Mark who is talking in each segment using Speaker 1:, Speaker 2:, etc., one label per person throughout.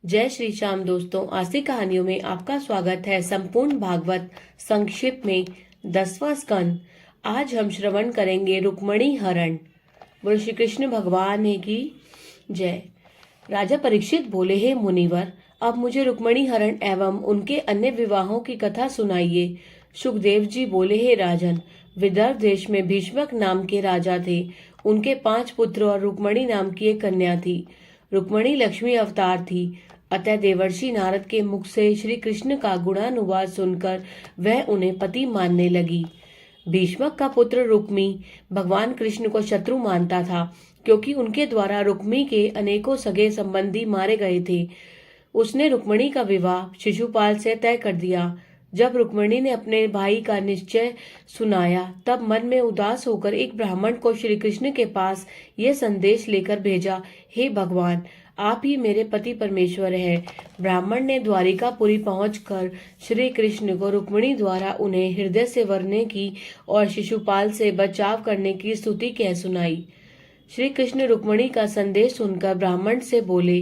Speaker 1: जय श्री श्याम दोस्तों, आसी कहानियों में आपका स्वागत है। संपूर्ण भागवत संक्षिप्त में 10वां स्कंद। आज हम श्रवण करेंगे रुक्मणी हरण। बोलो श्री कृष्ण भगवान की जय। राजा परीक्षित बोले, हे मुनिवर, अब मुझे रुक्मणी हरण एवं उनके अन्य विवाहों की कथा सुनाइए। सुखदेव जी बोले, हे राजन, विदर्भ देश में भीष्मक नाम के राजा थे। उनके 5 पुत्र और रुक्मणी नाम की एक कन्या थी। रुक्मणी लक्ष्मी अवतार थी। अतः देवर्षि नारद के मुख से श्री कृष्ण का गुणानुवाद सुनकर वह उन्हें पति मानने लगी। भीष्मक का पुत्र रुक्मी भगवान कृष्ण को शत्रु मानता था, क्योंकि उनके द्वारा रुक्मी के अनेकों सगे संबंधी मारे गए थे। उसने रुक्मणी का विवाह शिशुपाल से तय कर दिया। जब रुक्मणी ने अपने भाई का निश्चय सुनाया, तब मन में उदास होकर एक ब्राह्मण को श्री कृष्ण के पास यह संदेश लेकर भेजा, हे भगवान, आप ही मेरे पति परमेश्वर हैं। ब्राह्मण ने द्वारिकापुरी पहुंचकर श्री कृष्ण को रुक्मणी द्वारा उन्हें हृदय से वरने की और शिशुपाल से बचाव करने की स्तुति कह सुनाई। श्री कृष्ण रुक्मणी का संदेश सुनकर ब्राह्मण से बोले,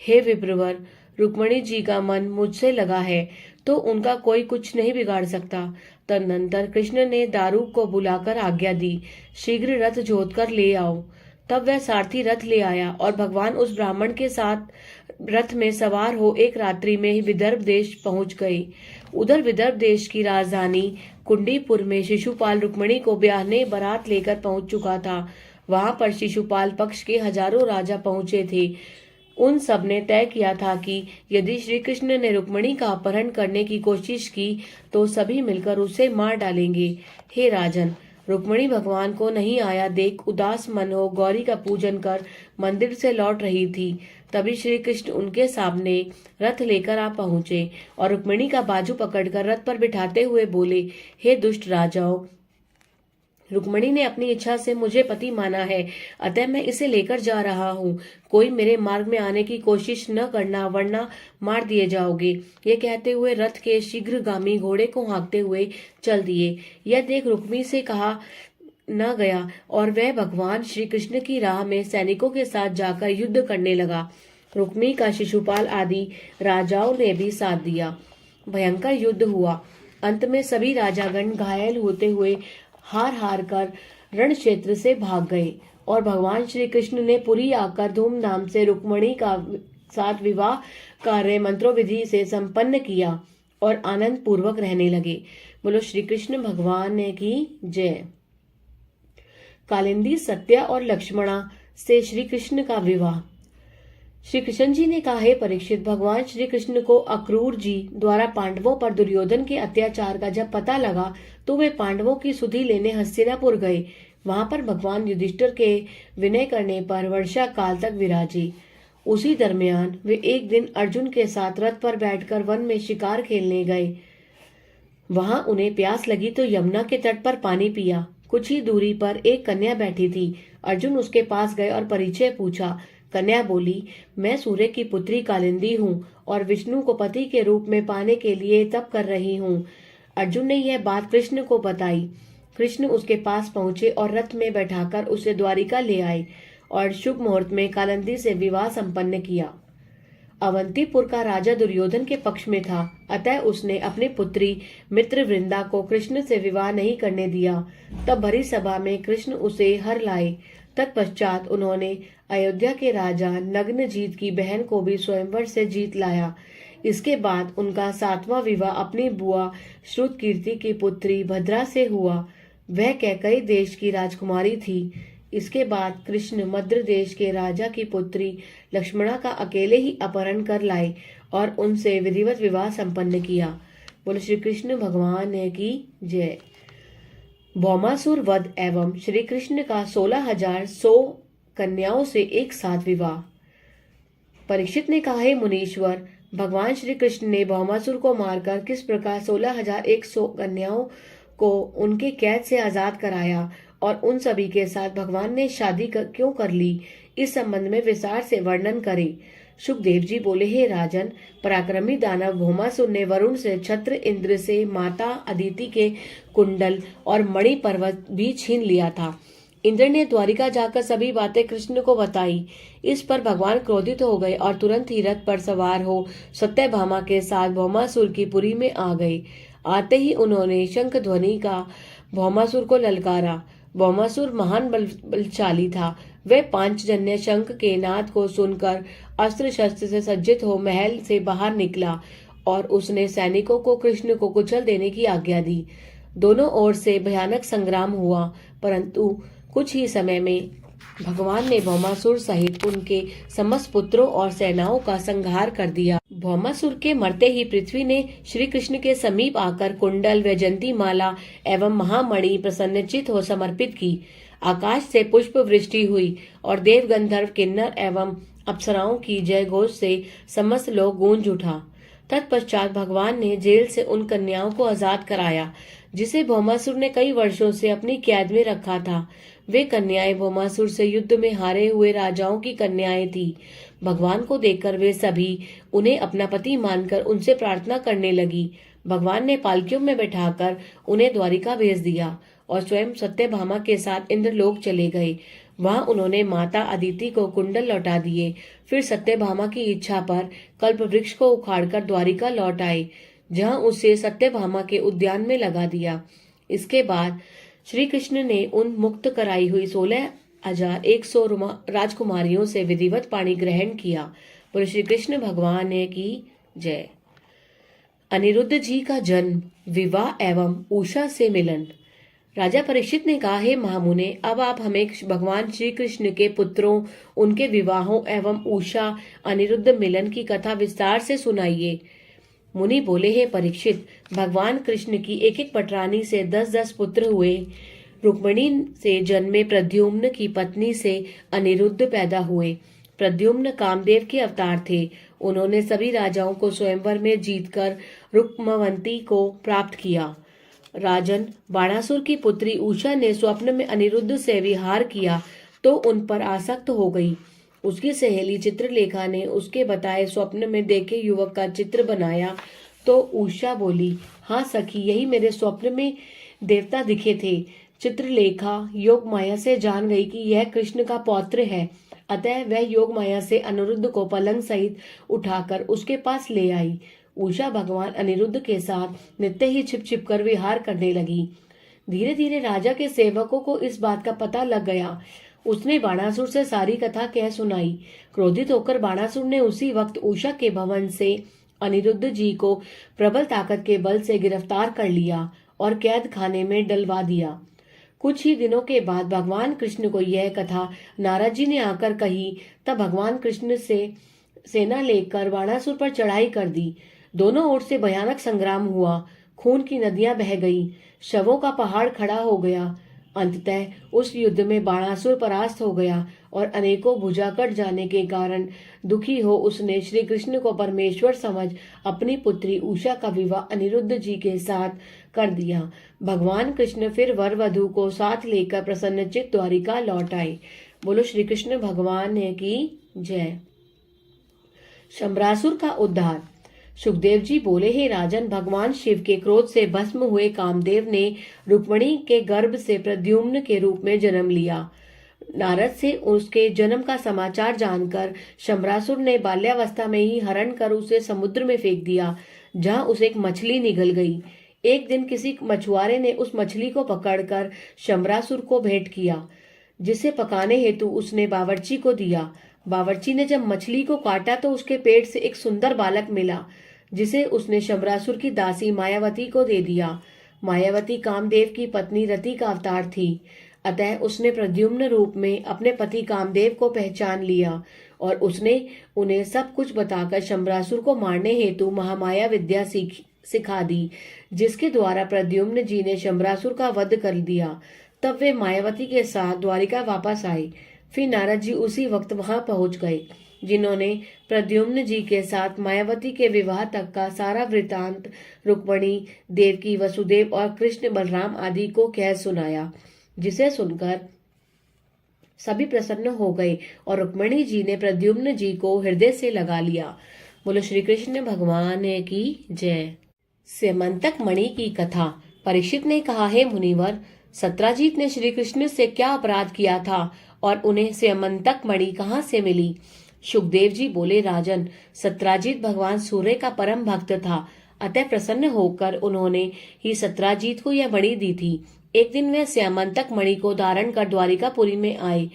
Speaker 1: हे विप्रवर, रुक्मणी जी का मन मुझसे लगा है तो उनका कोई कुछ नहीं बिगाड़ सकता। तदनंतर कृष्ण ने दारूक को बुलाकर आज्ञा दी, शीघ्र रथ जोत कर ले आओ। तब वह सारथी रथ ले आया और भगवान उस ब्राह्मण के साथ रथ में सवार हो एक रात्रि में ही विदर्भ देश पहुंच गए। उधर विदर्भ देश की राजधानी कुंडीपुर में शिशुपाल रुक्मणी को ब्याहने बारात लेकर पहुंच चुका था। वहां पर शिशुपाल पक्ष के हजारों राजा पहुंचे थे। उन सब ने तय किया था कि यदि श्री कृष्ण ने रुक्मणी का अपहरण करने की कोशिश की तो सभी मिलकर उसे मार डालेंगे। हे राजन, रुक्मणी भगवान को नहीं आया देख उदास मन हो गौरी का पूजन कर मंदिर से लौट रही थी। तभी श्री कृष्ण उनके सामने रथ लेकर आ पहुंचे और रुक्मणी का बाजू पकड़कर रथ पर बिठाते हुए बोले, हे दुष्ट राजाओं, रुक्मणी ने अपनी इच्छा से मुझे पति माना है, अतः मैं इसे लेकर जा रहा हूँ। कोई मेरे मार्ग में आने की कोशिश न करना, वरना मार दिए जाओगे। ये कहते हुए रथ के शीघ्रगामी घोड़े को हाँकते हुए चल दिए। यह देख रुक्मी से कहा न गया और वह भगवान श्री कृष्ण की राह में सैनिकों के साथ जाकर युद्ध करने लगा। रुक्मी का शिशुपाल आदि राजाओं ने भी साथ दिया। भयंकर युद्ध हुआ। अंत में सभी राजागण घायल होते हुए हार हार कर रण क्षेत्र से भाग गए और भगवान श्री कृष्ण ने पुरी आकर धूमधाम से रुक्मणी का साथ विवाह कार्य मंत्रोविधि से संपन्न किया और आनंद पूर्वक रहने लगे। बोलो श्री कृष्ण भगवान की जय। कालिंदी सत्या और लक्ष्मणा से श्री कृष्ण का विवाह। श्री कृष्ण जी ने कहा, हे परीक्षित, भगवान श्री कृष्ण को अक्रूर जी द्वारा पांडवों पर दुर्योधन के अत्याचार का जब पता लगा तो वे पांडवों की सुधि लेने हस्तिनापुर गए। वहां पर भगवान युधिष्ठिर के विनय करने पर वर्षा काल तक विराजे। उसी दरमियान वे एक दिन अर्जुन के साथ रथ पर बैठकर वन में शिकार खेलने गए। वहां उन्हें प्यास लगी तो यमुना के तट पर पानी पिया। कुछ ही दूरी पर एक कन्या बैठी थी। अर्जुन उसके पास गए और परिचय पूछा। कन्या बोली, मैं सूर्य की पुत्री कालिंदी हूँ और विष्णु को पति के रूप में पाने के लिए तप कर रही हूँ। अर्जुन ने यह बात कृष्ण को बताई। कृष्ण उसके पास पहुंचे और रथ में बैठाकर उसे द्वारिका ले आए और शुभ मुहूर्त में कालिंदी से विवाह संपन्न किया। अवंतीपुर का राजा दुर्योधन के पक्ष में था, अतः उसने अपनी पुत्री मित्रवृंदा को कृष्ण से विवाह नहीं करने दिया। तब भरी सभा में कृष्ण उसे हर लाए। तत्पश्चात उन्होंने अयोध्या के राजा नग्नजीत की बहन को भी स्वयंवर से जीत लाया। इसके बाद उनका 7वां विवाह अपनी बुआ श्रुतकीर्ति की पुत्री भद्रा से हुआ। वह कैकई देश की राजकुमारी थी। इसके बाद कृष्ण मद्र देश के राजा की पुत्री लक्ष्मणा का अकेले ही अपहरण कर लाए और उनसे विधिवत विवाह संपन्न किया। बोलो श्री कृष्ण भगवान की जय। भौमासुर वध एवं श्री कृष्ण का 16,100 कन्याओं से एक साथ विवाह। परीक्षित ने कहा, हे मुनीश्वर, भगवान श्री कृष्ण ने भौमासुर को मारकर किस प्रकार 16,100 कन्याओं को उनके कैद से आजाद कराया और उन सभी के साथ भगवान ने शादी क्यों कर ली, इस संबंध में विस्तार से वर्णन करे। सुखदेव जी बोले, हे राजन, पराक्रमी दानव भौमासुर ने वरुण से, छत्र इंद्र से माता अदिति के कुंडल और मणि पर्वत भी छीन लिया था। इंद्र ने द्वारिका जाकर सभी बातें कृष्ण को बताई। इस पर भगवान क्रोधित हो गए और तुरंत ही रथ पर सवार हो सत्यभामा के साथ भौमासुर की पुरी में आ गए। आते ही उन्होंने शंख ध्वनि का भौमासुर को ललकारा। भौमासुर महान बलशाली था। वह पांचजन्य शंख के नाद को सुनकर अस्त्र शस्त्र से सज्जित हो महल से बाहर निकला और उसने सैनिकों को कृष्ण को कुचल देने की आज्ञा दी। दोनों ओर से भयानक संग्राम हुआ, परंतु कुछ ही समय में भगवान ने भौमासुर सहित उनके समस्त पुत्रों और सेनाओं का संहार कर दिया। भौमासुर के मरते ही पृथ्वी ने श्री कृष्ण के समीप आकर कुंडल, वैजंती माला एवं महामणि प्रसन्नचित हो समर्पित की। आकाश से पुष्प वृष्टि हुई और देव, गंधर्व, किन्नर एवं अप्सराओं की जय घोष से समस्त लोग गूंज उठा। तत्पश्चात भगवान ने जेल से उन कन्याओं को आजाद कराया जिसे भौमासुर ने कई वर्षों से अपनी कैद में रखा था। वे कन्याएं भौमासुर से युद्ध में हारे हुए राजाओं की कन्याएं थी। भगवान को देखकर वे सभी उन्हें अपना पति मानकर उनसे प्रार्थना करने लगी। भगवान ने पालकियों में बैठाकर उन्हें द्वारिका भेज दिया और स्वयं सत्यभामा के साथ इंद्रलोक चले गए। वहां उन्होंने माता अदिति को कुंडल लौटा दिए। फिर सत्यभामा की इच्छा पर कल्प वृक्ष को उखाड़कर द्वारिका लौट आए, जहां उसे सत्यभामा के उद्यान में लगा दिया। इसके बाद श्री कृष्ण ने उन मुक्त कराई हुई 16,100 राजकुमारियों से विधिवत पाणी ग्रहण किया। बोलो श्री कृष्ण भगवान की जय। अनिरुद्ध जी का जन्म, विवाह एवं उषा से मिलन। राजा परीक्षित ने कहा, हे महामुने, अब आप हमें भगवान श्री कृष्ण के पुत्रों, उनके विवाहों एवं उषा अनिरुद्ध मिलन की कथा विस्तार से सुनाइए। मुनि बोले, हे परीक्षित, भगवान कृष्ण की एक एक पटरानी से 10-10 पुत्र हुए। रुक्मिणी से जन्मे प्रद्युम्न की पत्नी से अनिरुद्ध पैदा हुए। प्रद्युम्न कामदेव के अवतार थे। उन्होंने सभी राजाओं को स्वयंवर में जीतकर रुक्मवंती को प्राप्त किया। राजन, बाणासुर की पुत्री उषा ने स्वप्न में अनिरुद्ध से विहार किया तो उन पर आसक्त हो गई। उसकी सहेली चित्रलेखा ने उसके बताए स्वप्न में देखे युवक का चित्र बनाया तो उषा बोली, हाँ सखी, यही मेरे स्वप्न में देवता दिखे थे। चित्रलेखा योग माया से जान गई कि यह कृष्ण का पौत्र है। अतः वह योग माया से अनिरुद्ध को पलंग सहित उठाकर उसके पास ले आई। उषा भगवान अनिरुद्ध के साथ नित्य ही छिप छिप कर विहार करने लगी। धीरे धीरे राजा के सेवकों को इस बात का पता लग गया। उसने बाणासुर से सारी कथा कह सुनाई। क्रोधित होकर बाणासुर ने उसी वक्त उषा के भवन से अनिरुद्ध जी को प्रबल ताकत के बल से गिरफ्तार कर लिया और कैद खाने में डलवा दिया। कुछ ही दिनों के बाद भगवान कृष्ण को यह कथा नारद जी ने आकर कही। तब भगवान कृष्ण से सेना लेकर बाणासुर पर चढ़ाई कर दी। दोनों ओर से भयानक संग्राम हुआ। खून की नदियां बह गईं। शवों का पहाड़ खड़ा हो गया। अंततः उस युद्ध में बाणासुर परास्त हो गया और अनेकों भुजा कट जाने के कारण दुखी हो उसने श्री कृष्ण को परमेश्वर समझ अपनी पुत्री उषा का विवाह अनिरुद्ध जी के साथ कर दिया। भगवान कृष्ण फिर वर वधू को साथ लेकर प्रसन्नचित्त द्वारिका लौट आए। बोलो श्री कृष्ण भगवान की जय। शंबरासुर का उद्धार। सुखदेव जी बोले, हे राजन, भगवान शिव के क्रोध से भस्म हुए कामदेव ने रुक्मिणी के गर्भ से प्रद्युम्न के रूप में जन्म लिया। नारद से उसके जन्म का समाचार जानकर शंबरासुर ने बाल्यावस्था में ही हरण कर उसे समुद्र में फेंक दिया, जहां उसे एक मछली निगल गई। एक दिन किसी मछुआरे ने उस मछली को पकड़कर शंबरासुर को भेंट किया, जिसे पकाने हेतु उसने बावर्ची को दिया। बावर्ची ने जब मछली को काटा तो उसके पेट से एक सुंदर बालक मिला, जिसे उसने शंबरासुर की दासी मायावती को दे दिया। मायावती कामदेव की पत्नी रति का अवतार थी। अतः उसने प्रद्युम्न रूप में अपने पति कामदेव को पहचान लिया और उसने उन्हें सब कुछ बताकर शंबरासुर को मारने हेतु महामाया विद्या सिखा दी, जिसके द्वारा प्रद्युम्न जी ने शंबरासुर का वध कर दिया। तब वे मायावती के साथ द्वारिका वापस आए। फिर नारद जी उसी वक्त वहां पहुंच गए, जिन्होंने प्रद्युम्न जी के साथ मायावती के विवाह तक का सारा वृतांत रुक्मिणी, देवकी, वसुदेव और कृष्ण बलराम आदि को कह सुनाया, जिसे सुनकर सभी प्रसन्न हो गए और रुक्मिणी जी ने प्रद्युम्न जी को हृदय से लगा लिया। बोलो श्री कृष्ण भगवान की जय। स्यमंतक मणि की कथा। परीक्षित ने कहा, हे मुनिवर, सत्राजीत ने श्री कृष्ण से क्या अपराध किया था और उन्हें स्यमंतक मणि कहाँ से मिली? सुखदेव जी बोले, राजन, सत्राजीत भगवान सूर्य का परम भक्त था, अतः प्रसन्न होकर उन्होंने ही सत्राजीत को यह मणि दी थी। एक दिन वे स्यमंतक मणि को धारण कर द्वारिकापुरी में आए।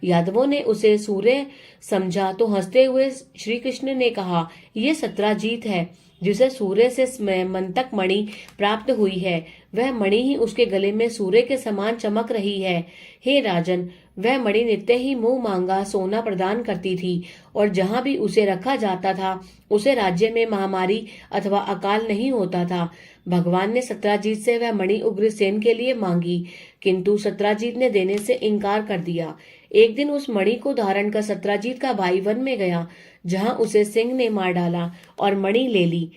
Speaker 1: यादवों ने उसे सूर्य समझा तो हंसते हुए श्री कृष्ण ने कहा, ये सत्राजीत है जिसे सूर्य से स्यमंतक मणि प्राप्त हुई है। वह मणि ही उसके गले में सूर्य के समान चमक रही है। हे राजन, वह मणि नित्य ही मुंह मांगा सोना प्रदान करती थी और जहां भी उसे रखा जाता था उसे राज्य में महामारी अथवा अकाल नहीं होता था। भगवान ने सत्राजीत से वह मणि उग्रसेन के लिए मांगी, किंतु सत्राजीत ने देने से इनकार कर दिया। एक दिन उस मणि को धारण कर सत्राजीत का भाई वन में गया, जहां उसे सिंह ने मार डाला और मणि ले ली।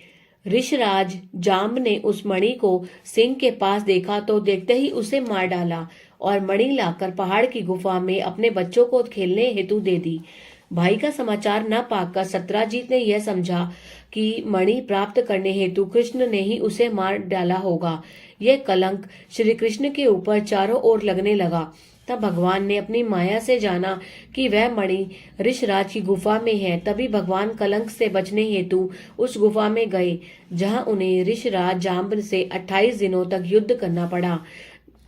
Speaker 1: ऋषराज जाम्ब ने उस मणि को सिंह के पास देखा तो देखते ही उसे मार डाला और मणि लाकर पहाड़ की गुफा में अपने बच्चों को खेलने हेतु दे दी। भाई का समाचार न पाकर सत्राजीत ने यह समझा कि मणि प्राप्त करने हेतु कृष्ण ने ही उसे मार डाला होगा। यह कलंक श्री कृष्ण के ऊपर चारों ओर लगने लगा। तब भगवान ने अपनी माया से जाना कि वह मणि ऋषराज की गुफा में है। तभी भगवान कलंक से बचने हेतु उस गुफा में गए, जहां उन्हें ऋषराज जाम्ब से 28 दिनों तक युद्ध करना पड़ा।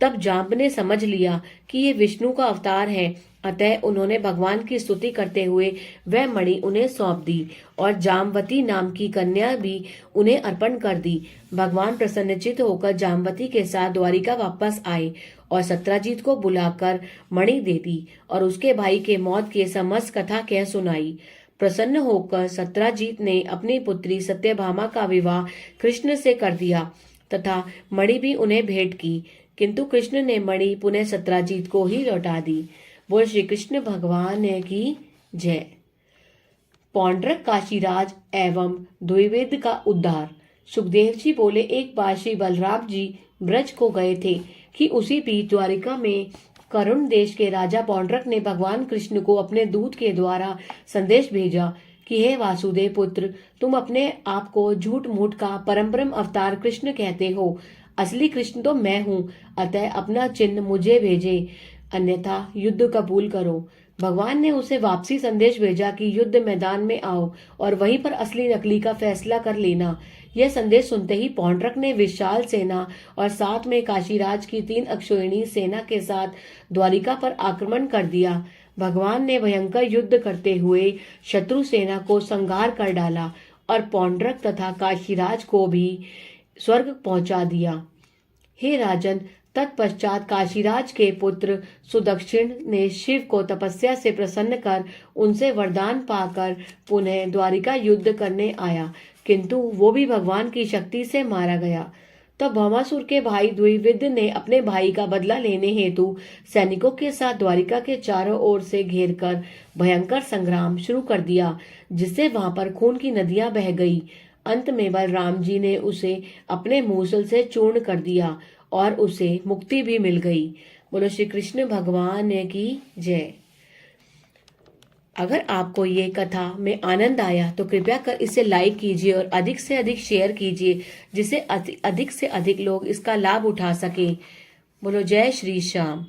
Speaker 1: तब जाम्ब ने समझ लिया कि ये विष्णु का अवतार है, अतः उन्होंने भगवान की स्तुति करते हुए वह मणि उन्हें सौंप दी और जाम्बवती नाम की कन्या भी उन्हें अर्पण कर दी। भगवान प्रसन्नचित्त होकर जाम्बवती के साथ द्वारिका वापस आए और सत्राजीत को बुलाकर मणि दे दी और उसके भाई के मौत की समस्त कथा कह सुनाई। प्रसन्न होकर सत्राजीत ने अपनी पुत्री सत्यभामा का विवाह कृष्ण से कर दिया तथा मणि भी उन्हें भेंट की, किंतु कृष्ण ने मणि पुनः सत्राजीत को ही लौटा दी। बोल श्री कृष्ण भगवान की जय। पौंड्रक काशीराज एवं द्विवेद का उद्धार। सुखदेव जी बोले, एक बार श्री बलराम जी ब्रज को गए थे कि उसी बीच द्वारिका में करुण देश के राजा पौंड्रक ने भगवान कृष्ण को अपने दूत के द्वारा संदेश भेजा कि हे वासुदेव पुत्र, तुम अपने आप को झूठ मूठ का परम अवतार कृष्ण कहते हो। असली कृष्ण तो मैं हूँ, अतः अपना चिन्ह मुझे भेजे, अन्यथा युद्ध कबूल करो। भगवान ने उसे वापसी संदेश भेजा कि युद्ध मैदान में आओ और वहीं पर असली नकली का फैसला कर लेना। यह संदेश सुनते ही पौंड्रक ने विशाल सेना और साथ में काशीराज की 3 अक्षौहिणी सेना के साथ द्वारिका पर आक्रमण कर दिया। भगवान ने भयंकर युद्ध करते हुए शत्रु सेना को संहार कर डाला और पौंड्रक तथा काशीराज को भी स्वर्ग पहुंचा दिया। हे राजन, तत्पश्चात काशीराज के पुत्र सुदक्षिण ने शिव को तपस्या से प्रसन्न कर उनसे वरदान पाकर पुनः द्वारिका युद्ध करने आया, किंतु वो भी भगवान की शक्ति से मारा गया। तब भौमासुर के भाई द्विविद ने अपने भाई का बदला लेने हेतु सैनिकों के साथ द्वारिका के चारों ओर से घेरकर भयंकर संग्राम शुरू कर दिया, जिससे वहां पर खून की नदियां बह गई। अंत में बलराम जी ने उसे अपने मूसल से चूर्ण कर दिया और उसे मुक्ति भी मिल गई। बोलो श्री कृष्ण भगवान की जय। अगर आपको ये कथा में आनंद आया तो कृपया कर इसे लाइक कीजिए और अधिक से अधिक शेयर कीजिए, जिससे अधिक से अधिक लोग इसका लाभ उठा सकें। बोलो जय श्री श्याम।